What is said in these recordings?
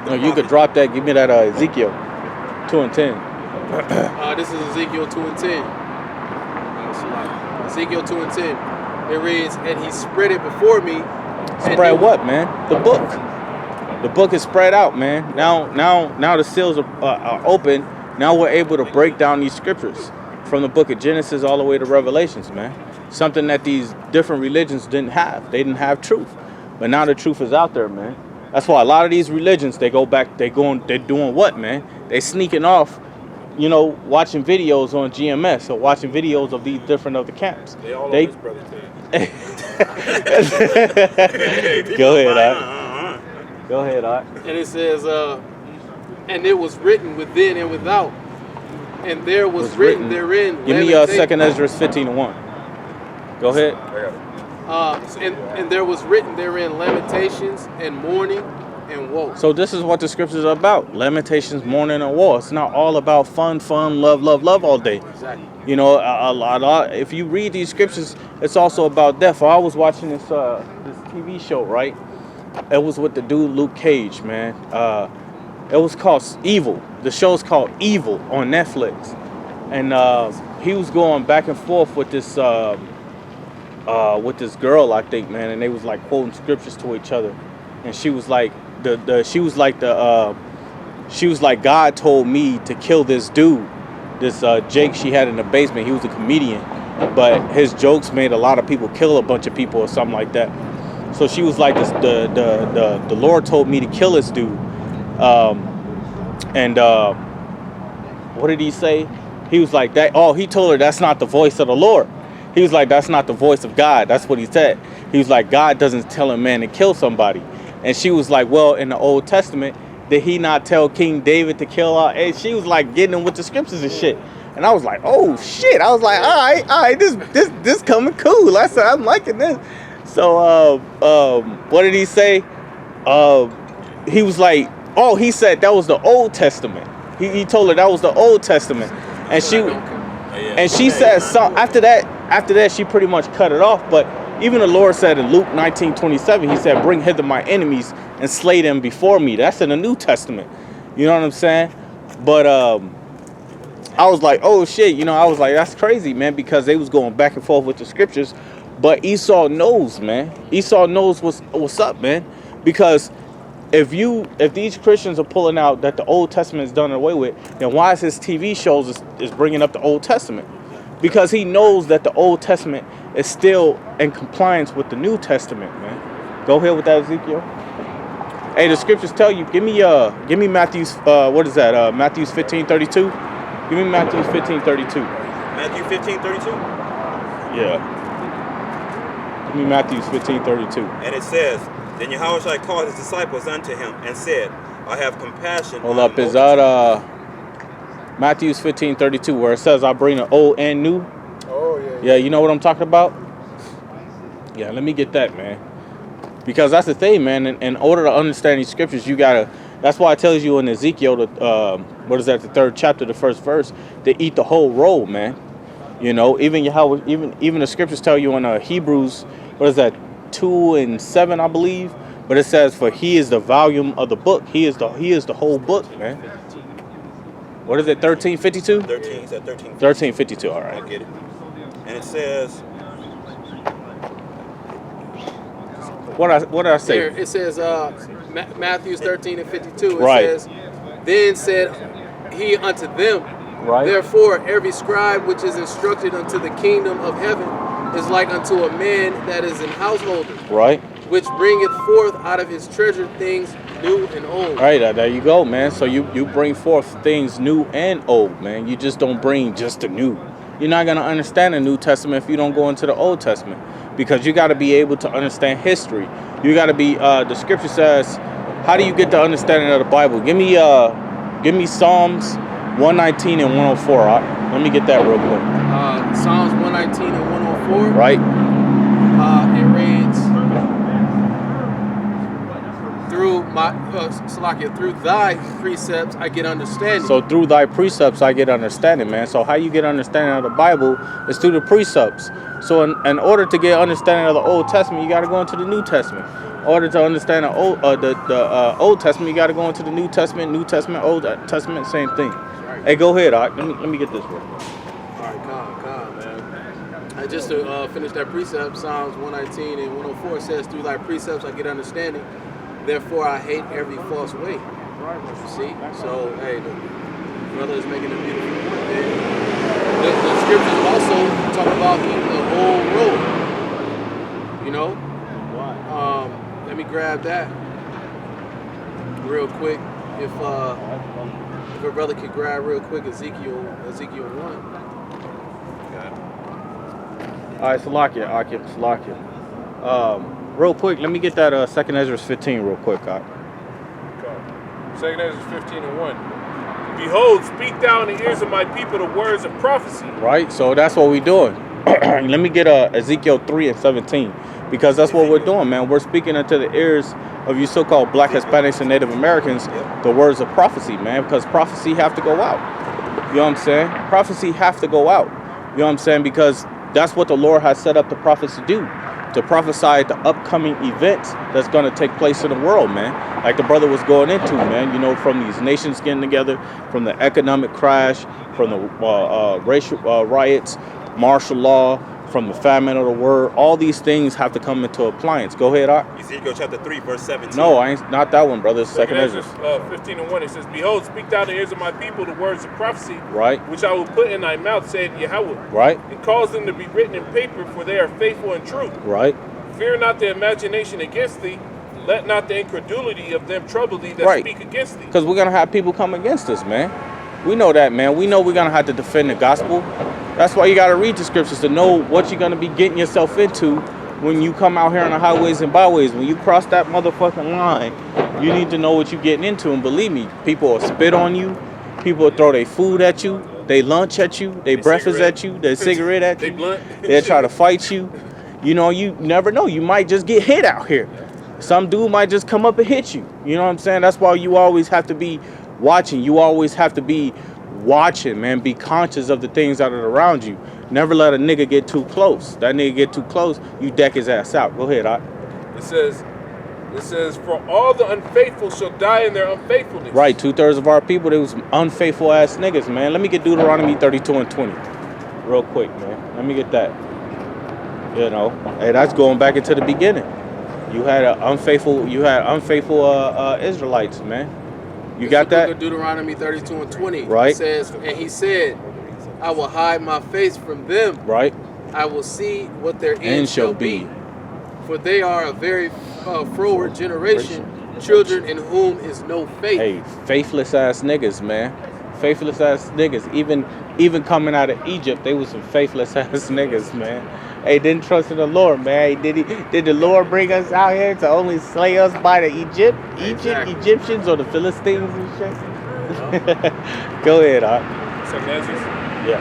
No, you could drop that. Give me that Ezekiel 2 and 10. This is Ezekiel 2 and 10. Ezekiel 2 and 10. It reads, and he spread it before me. Spread what, man? The book. The book is spread out, man. Now the seals are open. Now we're able to break down these scriptures from the book of Genesis all the way to Revelations, man. Something that these different religions didn't have. They didn't have truth. But now the truth is out there, man. That's why a lot of these religions, they're doing what, man? They sneaking off, you know, watching videos on GMS or watching videos of these different other camps. They all on this brother too. Go ahead, Art. Go ahead, Art. And it says, and it was written within and without, and there was written therein. Give me 2 Ezra 15 and 1. Go ahead. And there was written therein lamentations and mourning and woe. So this is what the scriptures are about: lamentations, mourning, and woe. It's not all about fun, love all day. Exactly. You know, a lot. If you read these scriptures, it's also about death. I was watching this TV show, right? It was with the dude Luke Cage, man. It was called Evil. The show's called Evil on Netflix, and he was going back and forth with this girl, I think, man, and they was like quoting scriptures to each other, and she was like she was like God told me to kill this dude, this Jake she had in the basement. He was a comedian, but his jokes made a lot of people kill a bunch of people or something like that. So she was like, the Lord told me to kill this dude. What did he say? He was like that. Oh, he told her that's not the voice of the Lord. He was like, that's not the voice of God. That's what he said. He was like, God doesn't tell a man to kill somebody. And she was like, well, in the Old Testament, did he not tell King David to kill her? And she was like getting him with the scriptures and shit. And I was like, oh shit. I was like, all right, this coming cool. I said, I'm liking this. So what did he say? He was like, oh, he said that was the Old Testament. He told her that was the Old Testament. And she said, so after that she pretty much cut it off. But even the Lord said in Luke 19:27, he said, bring hither my enemies and slay them before me. That's in the New Testament. You know what I'm saying? But I was like, oh shit, you know, I was like, that's crazy, man, because they was going back and forth with the scriptures. But Esau knows, man. Esau knows what's up, man. Because if these Christians are pulling out that the Old Testament is done away with, then why is his TV shows is bringing up the Old Testament? Because he knows that the Old Testament is still in compliance with the New Testament, man. Go ahead with that, Ezekiel. Hey, the scriptures tell you. Give me Matthew's. What is that? Matthew's 15:32. Give me Matthew's 15:32. Matthew 15:32. Yeah. Give me Matthew's 15:32. And it says, then Yahushua called his disciples unto him and said, I have compassion. Hold up, is that Matthew's 15:32 where it says I bring the old and new? Oh Yeah, you know what I'm talking about? Yeah, let me get that, man. Because that's the thing, man. In order to understand these scriptures, you gotta. That's why it tells you in Ezekiel, the 3rd chapter, the 1st verse, to eat the whole roll, man. You know, even the scriptures tell you in Hebrews, 2:7, I believe. But it says, for he is the volume of the book. He is the whole book, man. What is it, 13:52? 13, said 13. 13:52, all right. I get it. And it says, what did I say? Here, it says Matthew 13:52. It Right. says, then said he unto them, Right. therefore every scribe which is instructed unto the kingdom of heaven is like unto a man that is an householder, Right. which bringeth forth out of his treasure things new and old. All right, there you go, man. So you bring forth things new and old, man. You just don't bring just the new. You're not going to understand the New Testament if you don't go into the Old Testament, because you got to be able to understand history. You got to be, the scripture says, how do you get the understanding of the Bible? Give me Psalms 119 and 104. Let me get that real quick. Psalms 119 and 104. Right. It reads, through thy precepts I get understanding. So through thy precepts I get understanding, man. So how you get understanding of the Bible is through the precepts. So in order to get understanding of the Old Testament, you got to go into the New Testament. order to understand the Old Testament, you got to go into the New Testament. New Testament, Old Testament, same thing. Right. Hey, go ahead, Doc. Let me get this one. All right, calm, man. And just to finish that precept, Psalms 119 and 104 says, "Through thy precepts I get understanding. Therefore I hate every false way." You see? So, hey, the brother is making a beautiful point, man. The scriptures also talk about eating the whole road. You know? Let me grab that real quick. If a brother could grab real quick Ezekiel 1. All right, Salakia. Real quick, let me get that 2nd Ezra 15 real quick, Doc. 2nd Ezra 15 and 1. Behold, speak thou in the ears of my people the words of prophecy. Right, so that's what we're doing. Let me get Ezekiel 3 and 17, because that's what we're doing, man. We're speaking into the ears of you so-called Black Hispanics and Native Americans the words of prophecy, man, because prophecy have to go out. You know what I'm saying? Prophecy have to go out. You know what I'm saying? Because that's what the Lord has set up the prophets to do, to prophesy the upcoming events that's going to take place in the world, man. Like the brother was going into, man, you know, from these nations getting together, from the economic crash, from the racial riots, martial law, from the famine of the word. All these things have to come into appliance. Go ahead, Art. Ezekiel chapter 3, verse 17. No, I ain't, not that one, brother. It's 2nd Ezra. 15 and 1. It says, Behold, speak thou in the ears of my people the words of prophecy, Right. which I will put in thy mouth, said Yahweh. Right. And cause them to be written in paper, for they are faithful and true. Right. Fear not the imagination against thee. Let not the incredulity of them trouble thee that Right. speak against thee. Because we're going to have people come against us, man. We know that, man. We know we're going to have to defend the gospel. That's why you got to read the scriptures to know what you're going to be getting yourself into when you come out here on the highways and byways. When you cross that motherfucking line, you need to know what you're getting into. And believe me, people will spit on you. People will throw their food at you, they lunch at you, their breakfast at you, their cigarette at They you. blunt. They'll try to fight you. You know, you never know. You might just get hit out here. Some dude might just come up and hit you. You know what I'm saying? That's why you always have to be watching. You always have to be watching, man. Be conscious of the things that are around you. Never let a nigga get too close. That nigga get too close, you deck his ass out. Go ahead, It says, for all the unfaithful shall die in their unfaithfulness. Right, 2/3 of our people, they was unfaithful ass niggas, man. Let me get Deuteronomy 32 and 20 real quick, man. Let me get that. You know, hey, that's going back into the beginning. You had unfaithful Israelites, man. You got that? Deuteronomy 32 and 20. Right. It says, and he said, I will hide my face from them. Right. I will see what their end shall be. For they are a very froward generation, children in whom is no faith. Hey, faithless ass niggas, man. Faithless ass niggas. Even coming out of Egypt, they was some faithless ass niggas, man. Hey, didn't trust in the Lord, man. Did the Lord bring us out here to only slay us by the Exactly. Egyptians or the Philistines and shit? Go ahead, Art. 2nd Ezra. Yeah.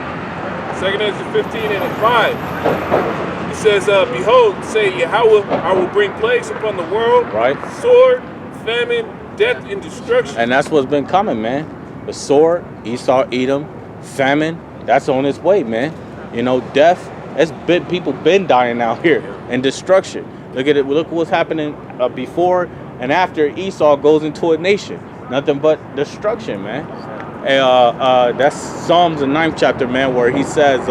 2nd Ezra 15 and 5. It says, Behold, say Yahweh, I will bring plagues upon the world. Right. Sword, famine, death, and destruction. And that's what's been coming, man. The sword, Esau, Edom, famine, that's on its way, man. You know, death, people been dying out here, and destruction. Look at it. Look what's happening before and after Esau goes into a nation. Nothing but destruction, man. That's Psalms the 9th chapter, man, where he says,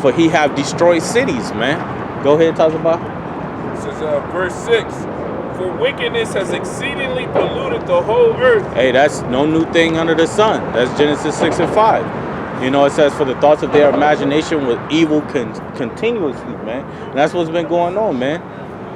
for he have destroyed cities, man. Go ahead, Tazabah. It says, verse 6. For wickedness has exceedingly polluted the whole earth. Hey, that's no new thing under the sun. That's Genesis 6 and 5. You know, it says, for the thoughts of their imagination was evil continuously, man. And that's what's been going on, man.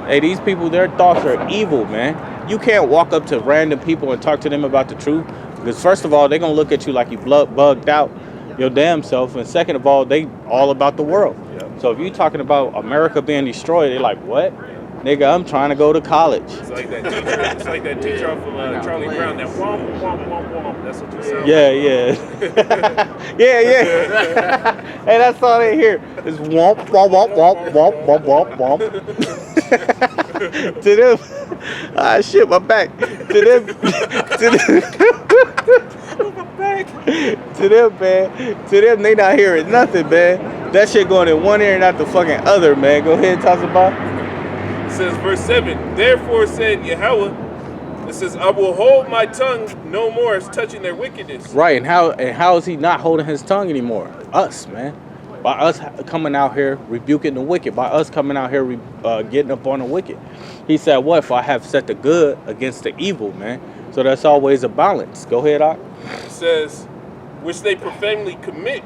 Hey, these people, their thoughts are evil, man. You can't walk up to random people and talk to them about the truth. Because first of all, they're going to look at you like you bugged out your damn self. And second of all, they all about the world. So if you're talking about America being destroyed, they're like, what? Nigga, I'm trying to go to college. It's like that teacher. It's like that teacher off of Charlie Brown. That womp, womp, womp, womp. That's what you sound Yeah, like. yeah. yeah. Hey, that's all they hear. It's womp, womp, womp, womp, womp, womp, womp, womp. To them, shit, my back. To them, man. To them, they not hearing nothing, man. That shit going in one ear and out the fucking other, man. Go ahead, toss about. says, verse 7, therefore said Yahweh, it says, I will hold my tongue no more as touching their wickedness. Right, and how is he not holding his tongue anymore? Us, man. By us coming out here rebuking the wicked. By us coming out here getting up on the wicked. He said, what if I have set the good against the evil, man? So that's always a balance. Go ahead, Doc. It says, which they profanely commit.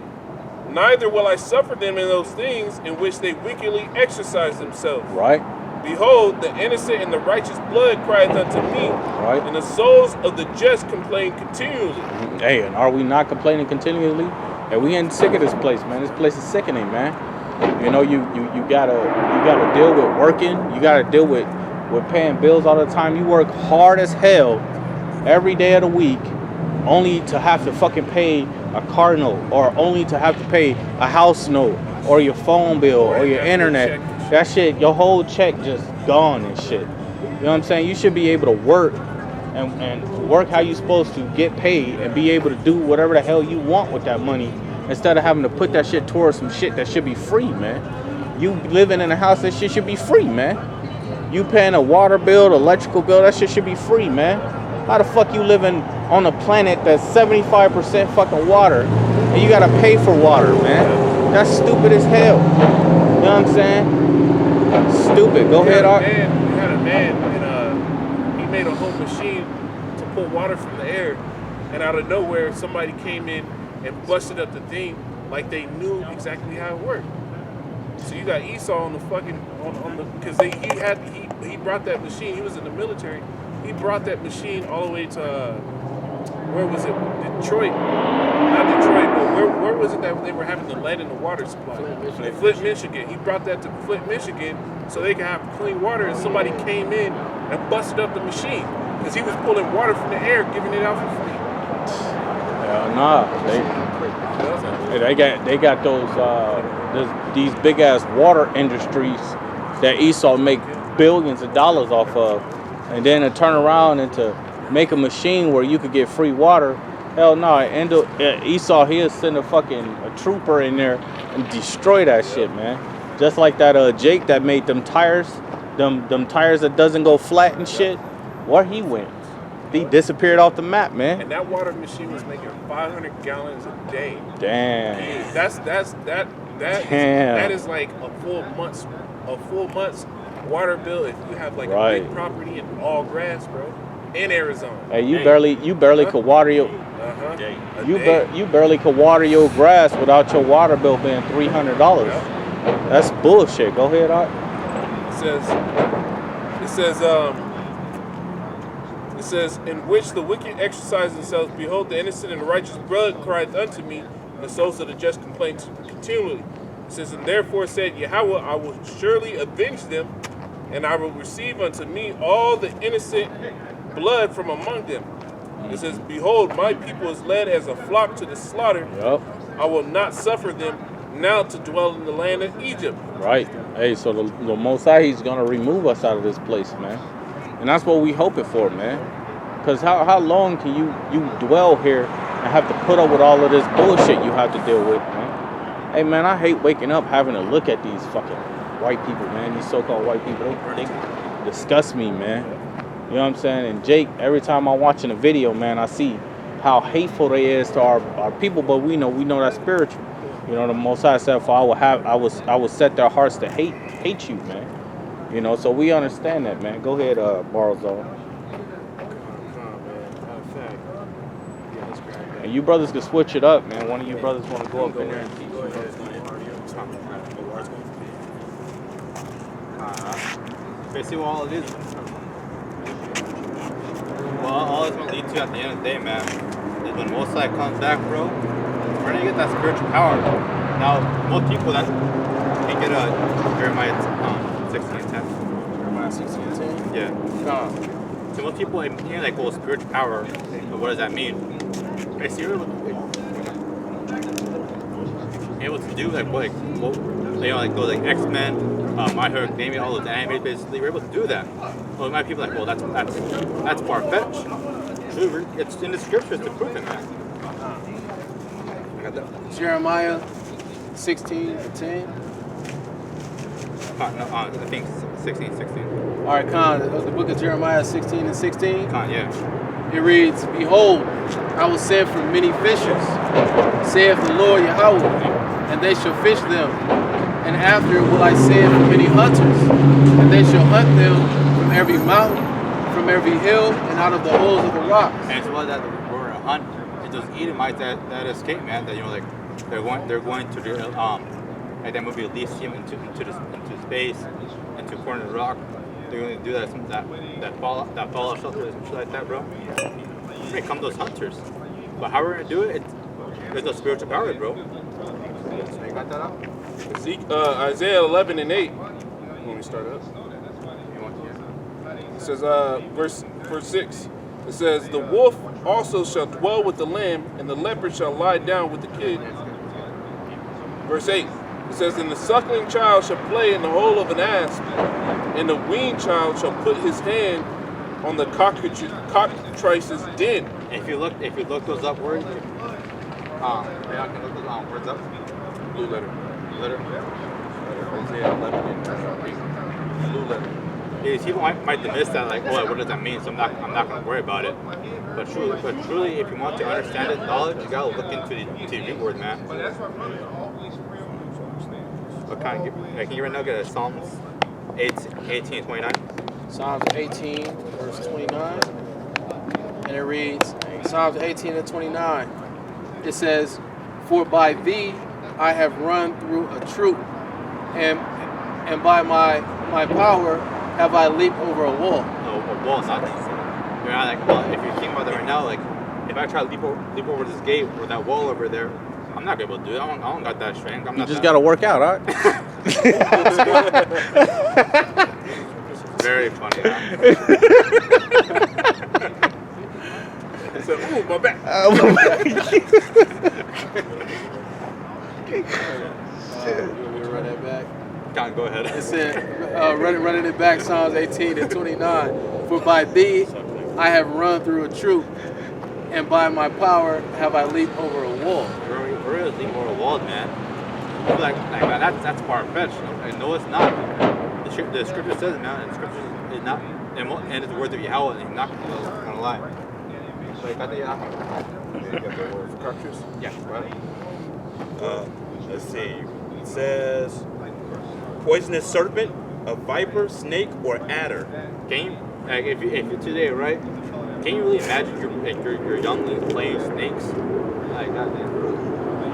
Neither will I suffer them in those things in which they wickedly exercise themselves. Right. Behold, the innocent and the righteous blood crieth unto me, Right. and the souls of the just complain continually. Hey, and are we not complaining continually? Hey, we ain't sick of this place, man. This place is sickening, man. You know, you gotta deal with working. You gotta deal with paying bills all the time. You work hard as hell every day of the week, only to have to fucking pay a car note, or only to have to pay a house note, or your phone bill, or your internet. That shit, your whole check just gone and shit. You know what I'm saying? You should be able to work and work how you're supposed to, get paid, and be able to do whatever the hell you want with that money, instead of having to put that shit towards some shit that should be free, man. You living in a house, that shit should be free, man. You paying a water bill, the electrical bill, that shit should be free, man. How the fuck you living on a planet that's 75% fucking water, and you gotta pay for water, man? That's stupid as hell. You know what I'm saying? Stupid. Go ahead, Art. We had a man, and he made a whole machine to pull water from the air, and out of nowhere, somebody came in and busted up the thing like they knew exactly how it worked. So you got Esau on the fucking on the, because he brought that machine. He was in the military. He brought that machine all the way to where was it? Detroit. Not Detroit, but where was it that they were having the lead in the water supply? Flint, Michigan. He brought that to Flint, Michigan, so they could have clean water. And somebody came in and busted up the machine because he was pulling water from the air, giving it out for free. Hell nah. They got these big ass water industries that Esau make billions of dollars off of, and then to turn around and to make a machine where you could get free water. Hell no, Esau, he'll send a trooper in there and destroy that shit, man. Just like that Jake that made them tires, them tires that doesn't go flat and shit. Where he went? He disappeared off the map, man. And that water machine was making 500 gallons a day. Damn. And that is like a full month's water bill if you have like a big property and all grass, bro. In Arizona. Hey, you barely could water your you barely could water your grass without your water bill being $300. That's bullshit. Go ahead, Art. It says, in which the wicked exercise themselves, behold, the innocent and the righteous blood crieth unto me, and the souls of the just complain continually. It says, and therefore said Yahweh, I will surely avenge them, and I will receive unto me all the innocent blood from among them. It says, behold, my people is led as a flock to the slaughter. Yep. I will not suffer them now to dwell in the land of Egypt. Right. Hey, so the Most High, he's going to remove us out of this place, man. And that's what we hoping for, man. Because how long can you dwell here and have to put up with all of this bullshit you have to deal with, man? Hey, man, I hate waking up having to look at these fucking white people, man. These so-called white people, they disgust me, man. You know what I'm saying? And Jake, every time I'm watching a video, man, I see how hateful they is to our people, but we know that's spiritual. You know, the Most High said, for I will set their hearts to hate you, man. You know, so we understand that, man. Go ahead, Barzal. And you brothers can switch it up, man. One of you brothers want to go up in there and teach. Basically, what all it is. Well, all it's gonna lead to at the end of the day, man, is when Most High comes back, bro, we're gonna get that spiritual power. Now, most people that can get Jeremiah 16:10. Jeremiah 16:10. Yeah. So most people hear like, well, spiritual power, but what does that mean? Basically, you're able to do like what, like those like X-Men, My Hero Academia, all those animes. Basically, we're able to do that. Well, my people are like, well, that's far-fetched. It's in the scriptures to prove it, man. I got that. Jeremiah 16:10. I think 16:16. All right, Khan, the book of Jeremiah 16:16. Con, yeah. It reads, "Behold, I will send for many fishers, saith the Lord Yahweh, and they shall fish them. And after will I send for many hunters, and they shall hunt them from every mountain, from every hill, and out of the holes of the rocks." And it's what that we're a hunt. It's those Edomites that escape, man. That like they're going to the like that movie Elysium into space, into a corner of the rock. They're going to do that fallout shelter and shit like that, bro. Here come those hunters. But how we're gonna do it? There's no spiritual power, bro. So you got that out? Isaiah 11:8. When we start up, it says verse 6. It says, "The wolf also shall dwell with the lamb, and the leopard shall lie down with the kid." Verse 8. It says, "And the suckling child shall play in the hole of an asp, and the weaned child shall put his hand on the cockatrice's den." If you look those up words, I can look those words up. Blue letter. Isaiah 11:8. Blue letter. Yeah, people might miss that, like, oh, what does that mean? So I'm not gonna worry about it. But truly, if you want to understand it, knowledge, you gotta look into the root word, man. What kind of can you right now get a Psalms 18:29? Psalms 18, verse 29. And it reads, Psalms 18:29. It says, "For by thee I have run through a troop, and by my power have I leaped over a wall." No, a wall, nothing. You're not like, well, if you're thinking about that right now, like, if I try to leap over this gate or that wall over there, I'm not gonna be able to do it. I don't got that strength. You just gotta work out, all right? Very funny, huh? So, ooh, my back. Let me run that back. Con, go ahead. It said, running it back, Psalms 18:29. "For by thee I have run through a troop, and by my power have I leaped over a wall." We're really leaping over a wall, man. Like man, that's far-fetched. Like, no, it's not. The scripture says it, man. And the scripture is not, and it's the words of Yahweh, and he's not gonna lie. So you got the Yahweh. Yeah, right. Let's see. It says, "Poisonous serpent, a viper, snake, or adder." Can you, like, if you today, right? Can you really imagine your younglings playing snakes? Like, goddamn.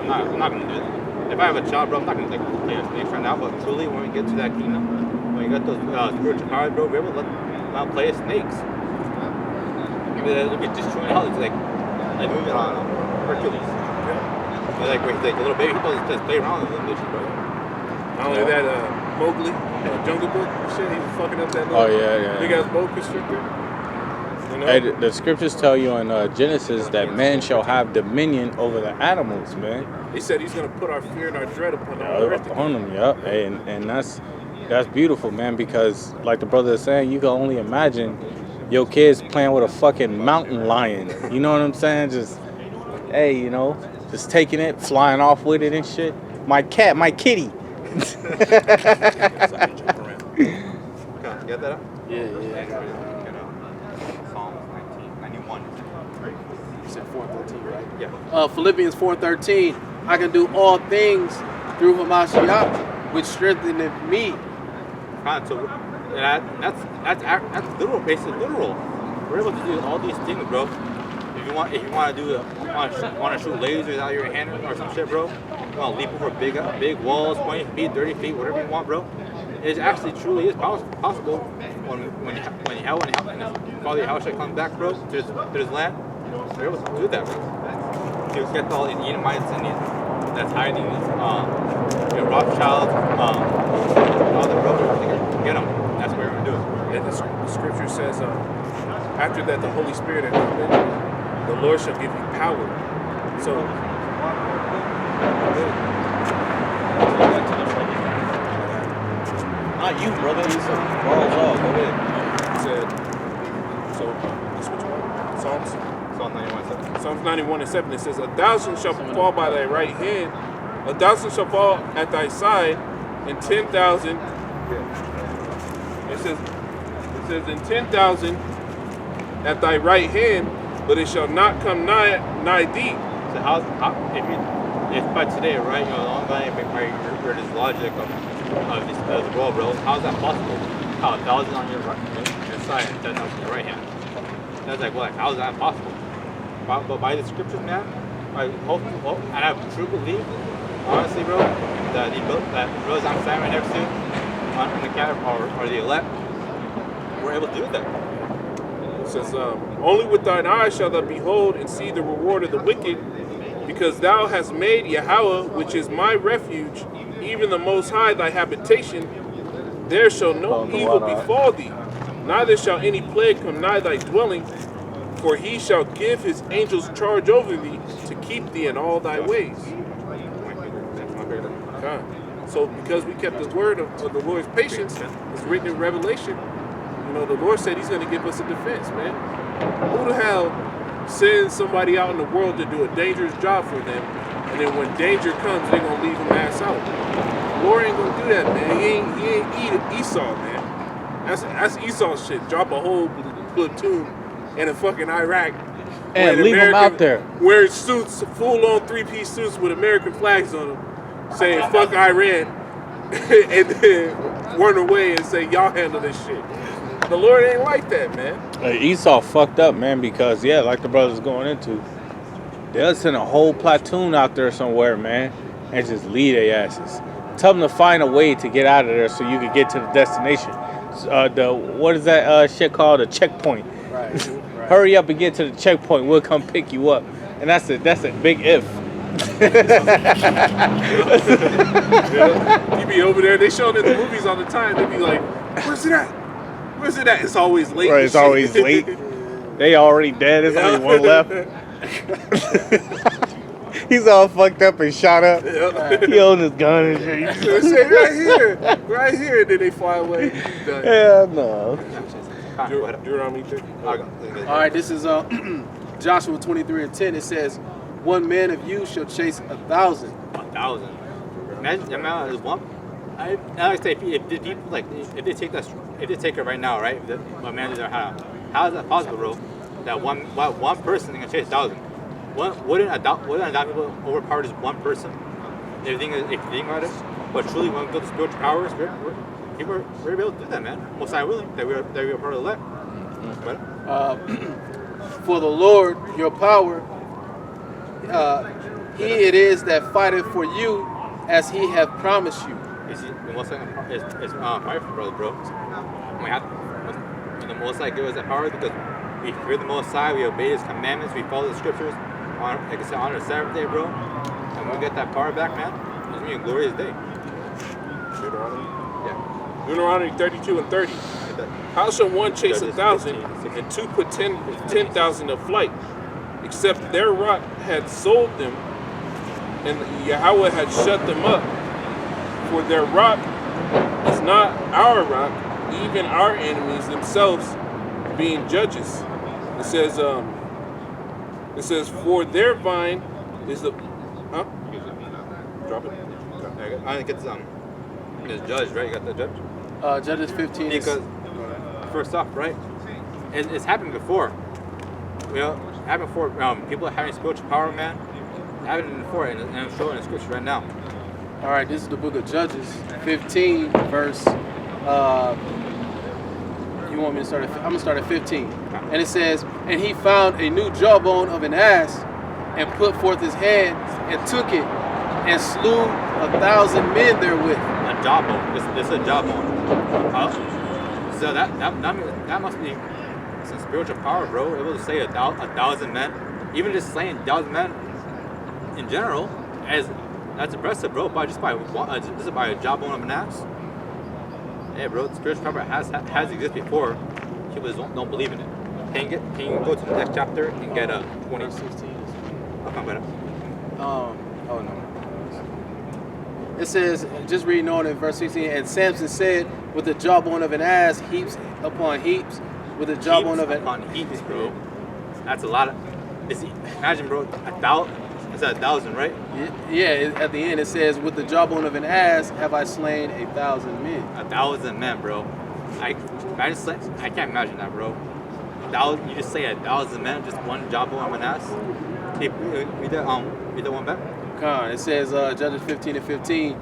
I'm not gonna do that. If I have a child, bro, I'm not gonna like play a snake right now. But truly, when we get to that kingdom, when you got those spiritual powers, bro, we're able to let them play as snakes. Look at destroying hell. It's like moving on Hercules. Yeah. Like where he's like a little baby, he just play around with them, bitches, bro. Not only that, Mowgli, Jungle Book and shit, he was fucking up that little big ass boa constrictor. You know? Hey, the scriptures tell you in Genesis that man shall have dominion over the animals, man. He said he's gonna put our fear and our dread upon our earth. On them, yeah. And that's beautiful, man, because like the brother is saying, you can only imagine your kids playing with a fucking mountain lion. You know what I'm saying? Just, hey, you know, just taking it, flying off with it and shit. My cat, my kitty. You get that up? Yeah. Psalms 91. You said 4:13, right? Yeah. Philippians 4:13. "I can do all things through Hamashiach, which strengtheneth me." So that's literal, basically literal. We're able to do all these things, bro. If you want to shoot lasers out of your hand or some shit, bro. You want to leap over big walls, 20 feet, 30 feet, whatever you want, bro. It actually truly is possible when Father Yahushua comes back, bro, to his land. We're able to do that, bro. To get all these Edomites and that's hiding, Rothschilds, all the brothers, get them. That's what we're gonna do. And the scripture says, after that, the Holy Spirit had come in, the Lord shall give you power. So, Not you, brother. He said, balls off. Go ahead. he said, so this which one? Psalms 91:7. It says, 1,000 shall fall by thy right hand, 1,000 shall fall at thy side, and 10,000 It says, and 10,000 at thy right hand, but it shall not come nigh thee. So how if by today, right, you know, the ongoing by this logic of the world, bro, how is that possible? How 1,000 on your side and 10,000 on your right hand? That's like, what? How is that possible? But by the scriptures, man, and I truly believe, honestly, bro, that those I'm standing right next to on the cat or the elect, we're able to do that. It says, only with thine eyes shalt thou behold and see the reward of the wicked, because thou hast made Yahweh, which is my refuge, even the Most High, thy habitation. There shall no evil befall thee, neither shall any plague come nigh thy dwelling, for he shall give his angels charge over thee to keep thee in all thy ways. Okay. So because we kept the word of the Lord's patience, it's written in Revelation, you know, the Lord said he's going to give us a defense, man. Who the hell sends somebody out in the world to do a dangerous job for them, and then when danger comes, they're going to leave them ass out? The Lord ain't going to do that, man. He ain't Esau, man. That's Esau shit. Drop a whole platoon in a fucking Iraq. And leave them out there. Wearing suits, full-on three-piece suits with American flags on them, saying, fuck Iran, and then run away and say, y'all handle this shit. The Lord ain't like that, man. Esau fucked up, man, because, yeah, like the brother's going into, they'll send a whole platoon out there somewhere, man, and just leave their asses. Tell them to find a way to get out of there so you can get to the destination. What is that shit called? A checkpoint. Right. Hurry up and get to the checkpoint. We'll come pick you up. And that's a big if. You be over there. They show it in the movies all the time. They be like, "Where's it at? Where's it at?" It's always late. Right, it's always late. They already dead. There's only one left. He's all fucked up and shot up. He owns his gun and shit. So say right here. Then they fly away. He's done. Hell no. Deuteronomy 30. All right, this is Joshua 23:10. It says, "One man of you shall chase 1,000." 1,000. Imagine the amount is one. I like to say if the people if they take it right now, right? What man is there? How is that possible, bro? That one person can chase 1,000. Wouldn't a thousand people overpower just one person? If you think about it, but truly when we go to spiritual powers, we're able to do that, man. Most I willing that we are part of the elect. For the Lord your power, he it is that fighteth for you, as he hath promised you. The most it's powerful, brother, bro. The most I give us that power because we fear the Most High, we obey His commandments, we follow the scriptures. Like I said, honor the Sabbath day, bro. And when we get that power back, man, it's gonna be a glorious day. Deuteronomy 32:30. How shall one chase 1,000 and two put 10,000 of flight, except their rock had sold them, and Yahweh had shut them up? For their rock is not our rock, even our enemies themselves being judges. It says, for their vine is the drop it. I think it's judge, right? You got the judge. Judges 15. Because first off, right, it's happened before. You know, it happened before. People having spiritual power, man. It happened before, and I'm showing the scripture right now. All right, this is the book of Judges 15, verse. You want me to start at? I'm gonna start at 15, and it says, "And he found a new jawbone of an ass, and put forth his hand and took it, and slew 1,000 men therewith." A jawbone. This is a jawbone. So that must be some spiritual power, bro. Able to slay 1,000 men, even just slaying 1,000 men in general, that's impressive, bro. Just by a jawbone of an ass. Hey, bro, spiritual power has existed before. People just don't believe in it. Can you go to the next chapter and get a 2016? I'll come better. Oh no. It says, just reading on in verse 16, and Samson said, with the jawbone of an ass, heaps upon heaps, with the jawbone of an upon heaps, bro. That's a lot of. Imagine, bro, 1,000. It's 1,000, right? Yeah. At the end, it says, with the jawbone of an ass, have I slain 1,000 men. 1,000 men, bro. I can't imagine that, bro. You just say 1,000 men, just one jawbone of an ass. Hey, read that one back. Con, it says Judges 15:15.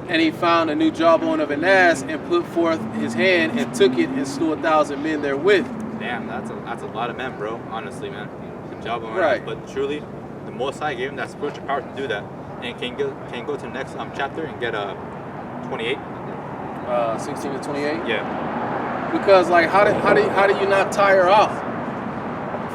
And he found a new jawbone of an ass and put forth his hand and took it and slew 1,000 men therewith. Damn, that's a lot of men, bro. Honestly, man. The jawbone, Right. But truly, the Most High gave him that spiritual power to do that. And can you go to the next chapter and get 28? 16 to 28. Yeah. Because like, how do you not tire out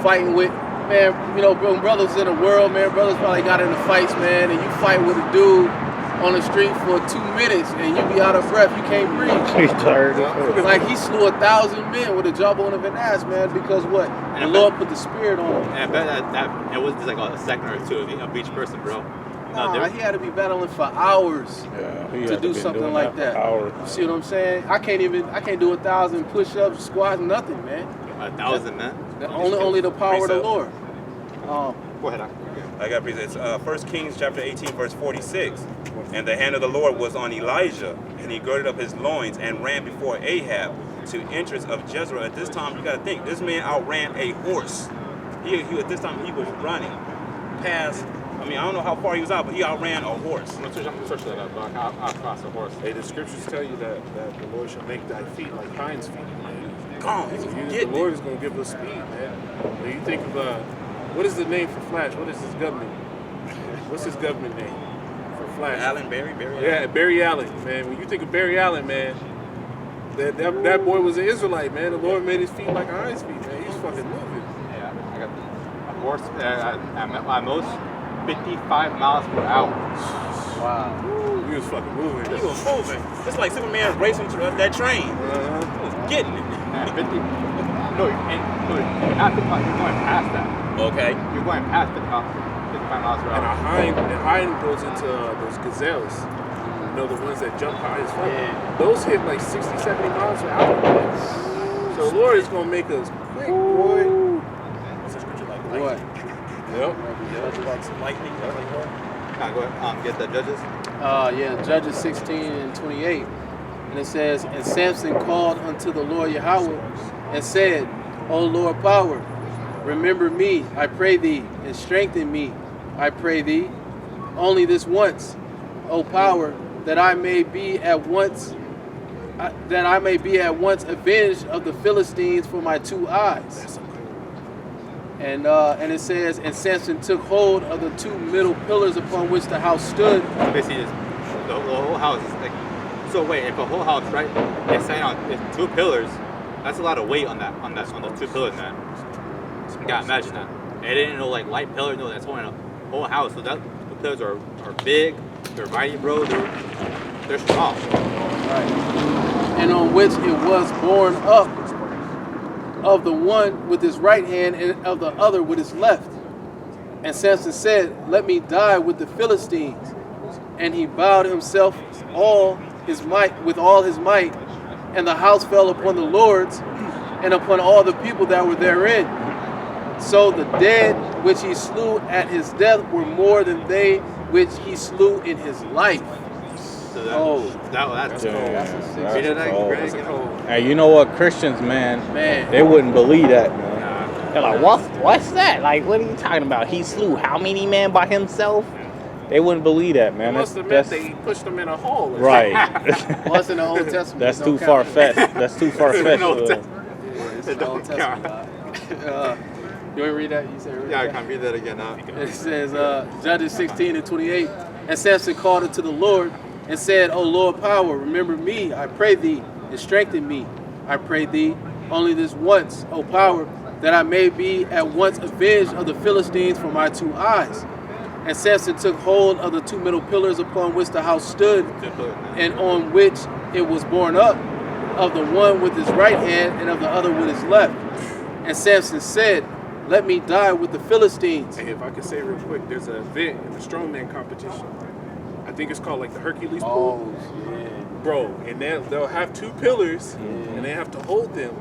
fighting with, man? You know, brothers in the world, man. Brothers probably got into fights, man, and you fight with a dude on the street for 2 minutes and you be out of breath, you can't breathe. He's tired as hell. Like he slew 1,000 men with a jawbone of an ass, man, because what? And The I Lord bet- put the spirit on him. And I bet that it was just like a second or two of each person, bro. Nah, he had to be battling for hours Yeah, he to had do been something doing like for that. hours. You see what I'm saying? I can't do 1,000 push-ups, squats, nothing, man. 1,000 men. Only the power of the Precept. Lord. Go ahead. I got precept. It's 1 Kings chapter 18, verse 46. And the hand of the Lord was on Elijah, and he girded up his loins and ran before Ahab to entrance of Jezreel. At this time, you got to think, this man outran a horse. He at this time, he was running past, I don't know how far he was out, but he outran a horse. I'm gonna search that up, dog. I'll cross a horse. Hey, the scriptures tell you that the Lord shall make thy feet like hinds feet. Gone, he's The getting Lord it. is going to give us speed, man. When you think of, what is the name for Flash? What is his government? What's his government name for Flash? Barry Yeah, Barry Allen, man. When you think of Barry Allen, man, that boy was an Israelite, man. The Lord made his feet like hinds feet, man. He's fucking moving. Yeah, I got a horse at most 55 miles per hour. Wow. He was fucking moving. He was moving. It's like Superman racing through that train. He was getting it. Man, 50. No, you're not 50 miles. You're going past that. Okay. You're going past 55 miles per And hour. the hind goes into those gazelles. You know, the ones that jump high as fuck. Yeah. Those hit like 60, 70 miles per hour, man. So the Lord is going to make us quick, boy. What's the scripture like? What? Yep. Lightning. Now go ahead. Get the judges. Yeah, Judges 16 and 28. And it says, and Samson called unto the Lord Yahweh and said, O Lord power, remember me, I pray thee, and strengthen me, I pray thee, only this once, O power, that I may be at once avenged of the Philistines for my 2 eyes. And it says, and Samson took hold of the 2 middle pillars upon which the house stood. Basically, the whole house is like. So wait, if a whole house, right? They say on it's 2 pillars. That's a lot of weight on the 2 pillars, man. You gotta imagine that. It ain't no like light pillar. No, that's holding a whole house. So that the pillars are big. They're mighty, bro. They're strong. Right. And on which it was borne up of the one with his right hand and of the other with his left. And Samson said, let me die with the Philistines. And he bowed himself with all his might, and the house fell upon the lords and upon all the people that were therein. So the dead which he slew at his death were more than they which he slew in his life. So that's Yeah, cool. That's a Read it that's again, cold. Greg, you know. Hey, you know what? Christians, man, Man. they wouldn't believe that, man. Nah. They're like, what's that? Like, what are you talking about? He slew how many men by himself? They wouldn't believe that, man. It must have meant they pushed them in a hole. Or right. Once in the Old Testament. That's don't too count. far-fetched. That's too far-fetched. No, Yeah, it's the Old Don't count. Testament. You want to read that? You said read Yeah, I that? can read that again now. It says, Judges 16 and 28, and Samson called unto the Lord and said, O Lord power, remember me, I pray thee, and strengthen me, I pray thee, only this once, O power, that I may be at once avenged of the Philistines for my 2 eyes. And Samson took hold of the 2 middle pillars upon which the house stood, and on which it was borne up, of the one with his right hand and of the other with his left. And Samson said, let me die with the Philistines. Hey, if I could say real quick, there's an event in the strongman competition. I think it's called like the Hercules pool. yeah. Bro, and they'll have 2 pillars, and they have to hold them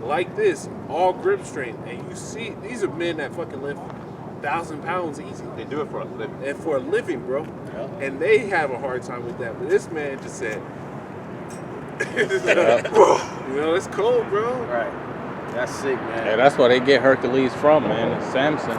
like this, all grip strength. And you see, these are men that fucking lift 1,000 pounds easy. They do it for a living. And for a living, bro. Yeah. And they have a hard time with that. But this man just said, You know, it's cold, bro. Right. That's sick, man. Yeah, that's where they get Hercules from, man. It's Samson.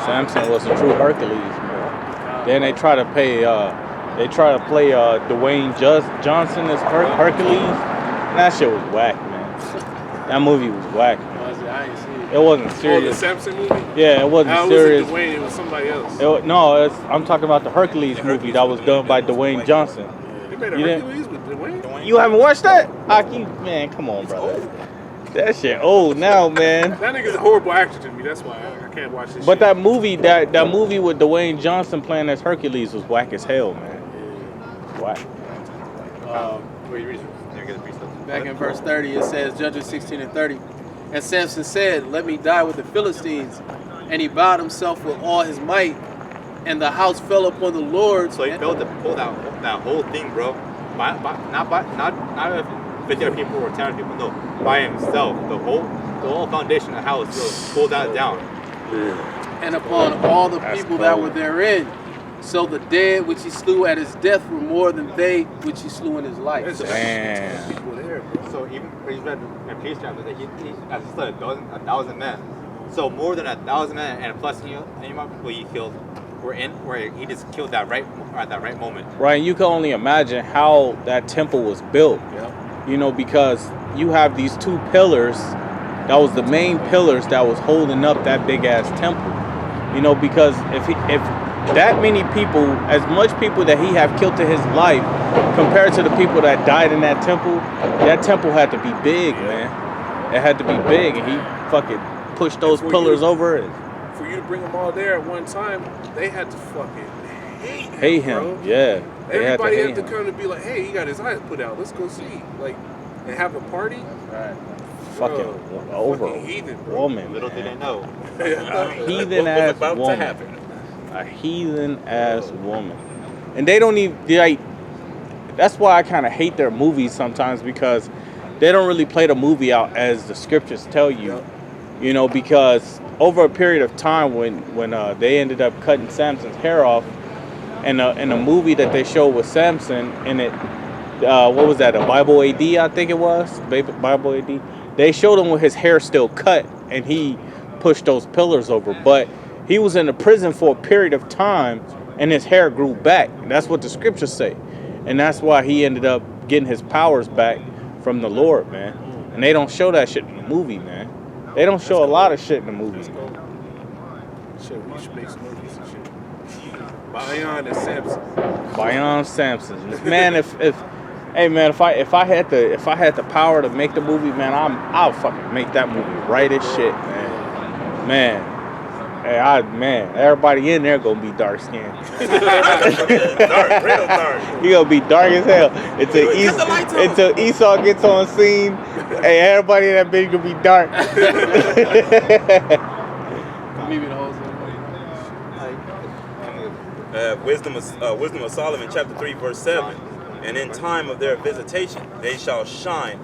Samson was a true Hercules, man. Then they try to play Dwayne Johnson as Hercules. And that shit was whack, man. That movie was whack. I ain't seen it. It wasn't Oh, the serious. Samson movie? Yeah, it wasn't It serious. wasn't Dwayne, it was somebody else. I'm talking about the Hercules movie that was done by Dwayne Johnson. They made a You didn't- Hercules with Dwayne? You haven't watched that? Aki, man, come on, brother. That shit old now, man. That nigga's a horrible actor to me. That's why I can't watch this But shit. that movie with Dwayne Johnson playing as Hercules was whack as hell, man. Whack. Back in verse 30, it says, Judges 16 and 30, and Samson said, let me die with the Philistines. And he bowed himself with all his might, and the house fell upon the Lord. So he built that whole thing, bro. Not 50 other people or 10 other people, no. By himself. The whole foundation of the house, bro, pulled that down. And upon all the people that were therein. So the dead which he slew at his death were more than they which he slew in his life. There's Damn. people there, bro. So even when he's read in Peace chapter that he as he said, 1,000 men. So more than 1,000 men, and plus any amount of people he killed where he just killed at that right moment. Right, you can only imagine how that temple was built. Yep. You know, because you have these two pillars. That was the main pillars that was holding up that big ass temple. You know, because if that many people, as much people that he have killed to his life, compared to the people that died in that temple had to be big, man. It had to be big, and he fucking pushed those pillars over it. For you to bring them all there at one time, they had to fucking Hate him, bro. yeah. They Everybody had had to to hate him. come to be like, hey, he got his eyes put out. Let's go see. Like, and have a party. Right. Fucking over fucking heathen, a bro. woman. Little did they man. know. A heathen What was ass about to woman. happen? A heathen ass woman. And they don't even like. That's why I kind of hate their movies sometimes, because they don't really play the movie out as the scriptures tell you. You know, because over a period of time when they ended up cutting Samson's hair off, and in a movie that they showed with Samson, and it what was that, a Bible AD, I think it was, Bible AD. They showed him with his hair still cut, and he pushed those pillars over. But he was in the prison for a period of time, and his hair grew back. That's what the scriptures say, and that's why he ended up getting his powers back from the Lord, man. And they don't show that shit in the movie, man. They don't show a lot of shit in the movie. Shit, we should make some movies and shit. Bayon and Samson. Bayon Samson, man. If I had the power to make the movie, man, I'll fucking make that movie right as shit, man. Man, everybody in there gonna be dark skinned. Dark, real dark. You gonna be dark as hell until Esau gets on scene. Hey, everybody in that bitch gonna be dark. Maybe the whole thing. Wisdom of Solomon, chapter 3, verse 7. And in time of their visitation, they shall shine